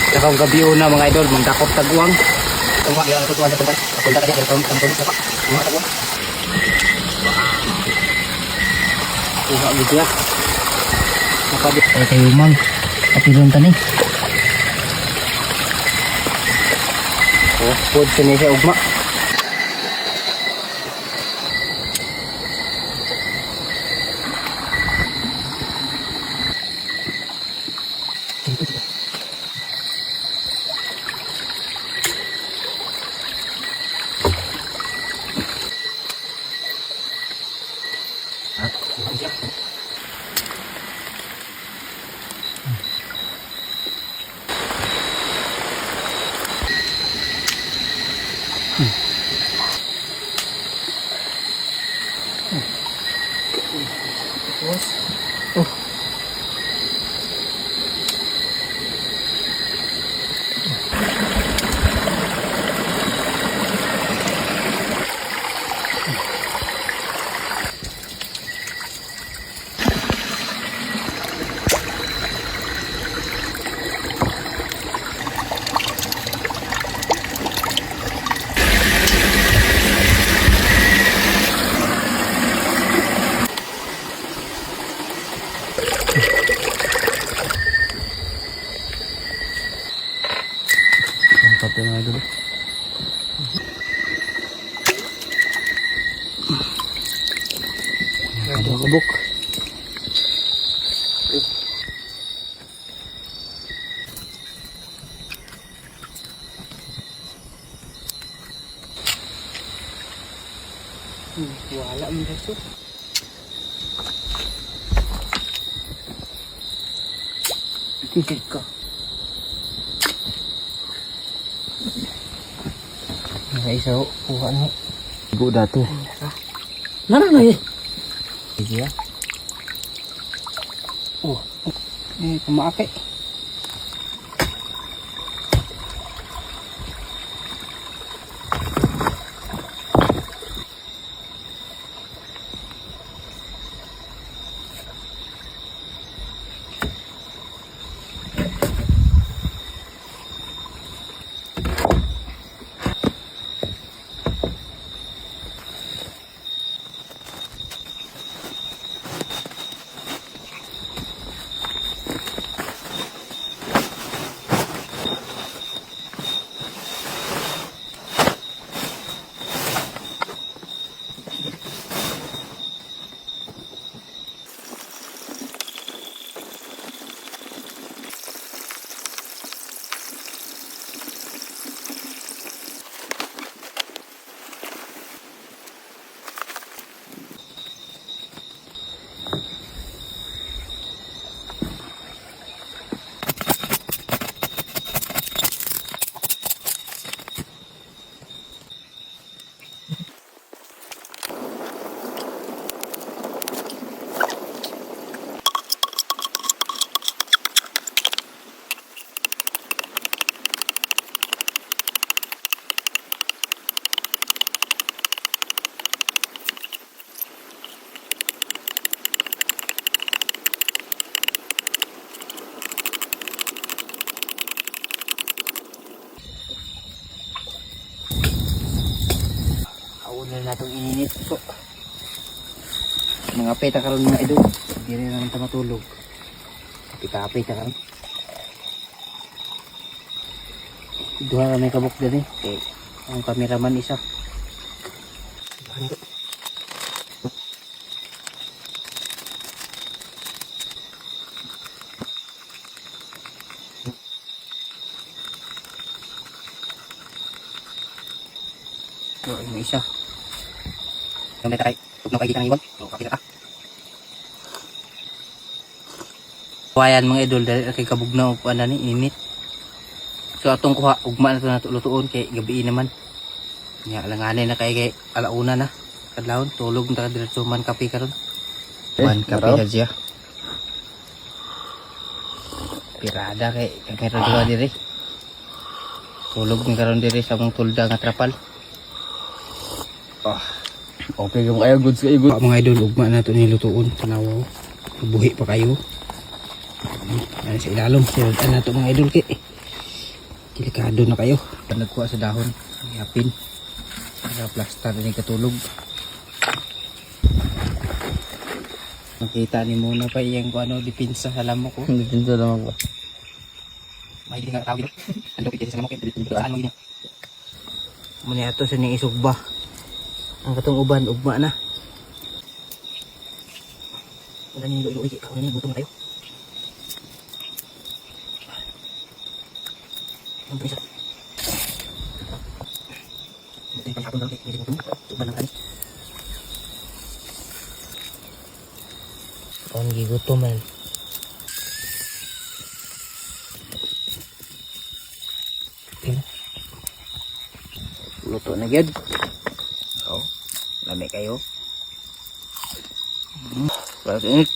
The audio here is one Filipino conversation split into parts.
Kakang gabi na mga idol, magdakop taguang. Tungkol dia tutuan sa tempat. Punta kanya dari kampung siapa? Mga taguang. Kuha gitu ya. Apa di kayu mang? Tapi doon tani. Oh, pud sini sa ugma. Mantap ya mga idol. Kabuk-kabuk. Wala mo dito. Tikit ka. Isa kuha ni ibu datu. Nara na eh. Iya. Oh, ini pemakai. Una na itong ininit po. Mga peta karon mga idol. Hindi rin naman ito matulog. Kapit-kapit karon. Duha na may kabuk din eh. Okay. Ang kameraman isa. Yung isa. Yung may takay. Huwag na kayo dito ng iwan. Kapit ka. Kawayan mga idol. Dahil kay kabug na upuan na ni. Init. So atong kuha. Ugma na ito lutuon. Kay gabi naman. Nga langanin na kay alauna na. Kadlawon. Tulog na diretso man kape karon. Man kape na siya. Pirada kay kamera dua diri. Tulog ni karon diri sa mong tulda nga trapal. Okay kung kayo goods kayo good. Mga idol, ugma na ito nilutuon. Tanawaw. Buhi pa kayo. Ano sa ilalom. Sinutan na ito mga idol. Delikado na kayo. Nagkuha sa dahon. Yapin. Sa plaster na katulog. Makita ni muna pa iyang kung ano, dipinsa sa lamok ko. Hindi pinto lang ako. May hindi nga tawag dito. Ando kita sa lamok. Saan mo gini? Muna ito sa ning isugba. Ang katong uban, ugma na. Wala ni ilo-ilo. Wala ni gutom tayo. Ang isa. Ito yung panghapon lang. Hindi gutom. Ugma ng kanis. Ang gigutom man. Luto na gyud. Oh, lami kayo. Wala init.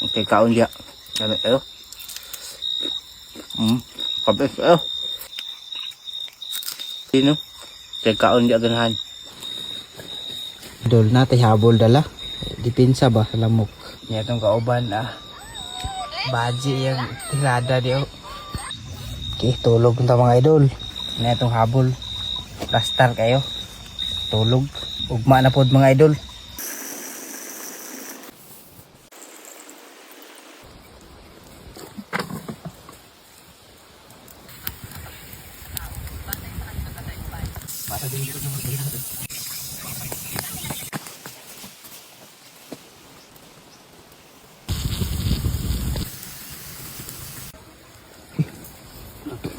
Okay, kaon dia. Lami kayo. Kabis kayo. Sino? Okay, kaon dia ganahan. Dol na habol dala. Dipinsa ba sa lamok? Niya itong kauban baji yung tirada diyo. Okay, tulog nito mga idol. Niya itong habol. Plaster kayo. Tulog. Ugma na pod mga idol.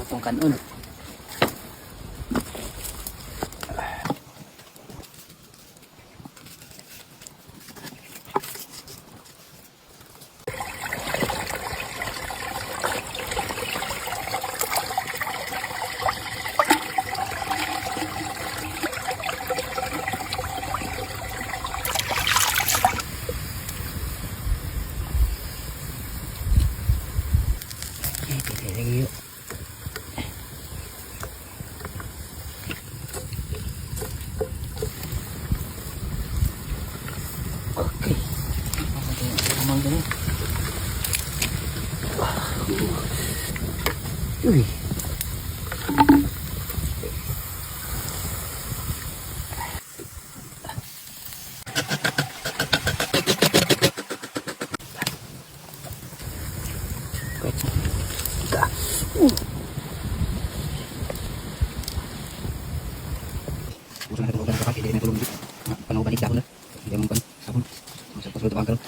Itong kanon. Lagi yuk. Oke. Ngomong gini. Wih. Usaha natin ugan kapag hindi na tulong dito. Panahon balik dahon na. Hindi mo pan sabon. Masap pa sa bangkal.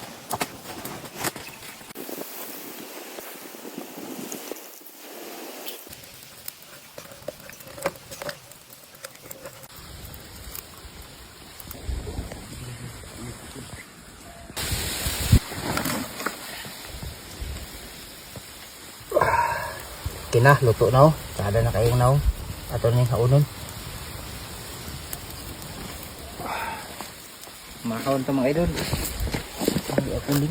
Kina, luto na oh. Sada na kayong na oh. Ato na yung kaunon. Makaon to mga idol. Ay, ako din.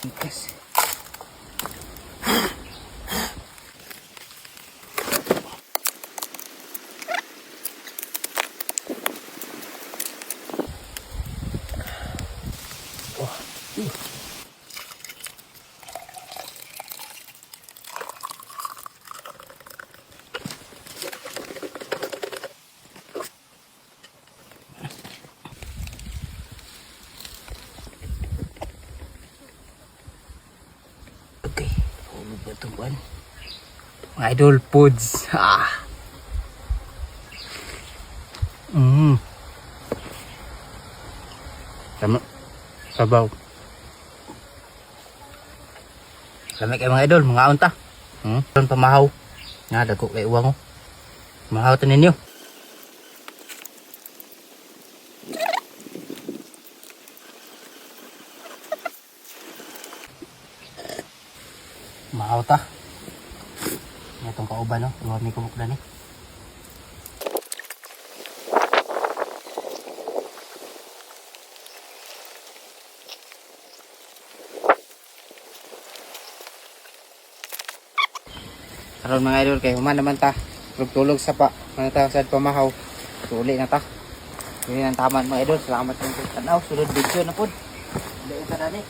Ikas. Okay, hulog na itong buwan. Mga idol foods. Tama. Sabaw. Lamig kayo mga idol, mga unta. Pamahaw. Nga, dagko kay uwang ko. Mahaw ito ninyo. Mahaw ta. Itong kauban no, luwag may kumukla ni. Karon mga idol kay human naman ta. Tulog sa pa. Mana ta sad pamahaw. Suli na ta. Yun ang taman mga idol. Salamat sa tanaw. Sulod video na pod. Dili ta dali.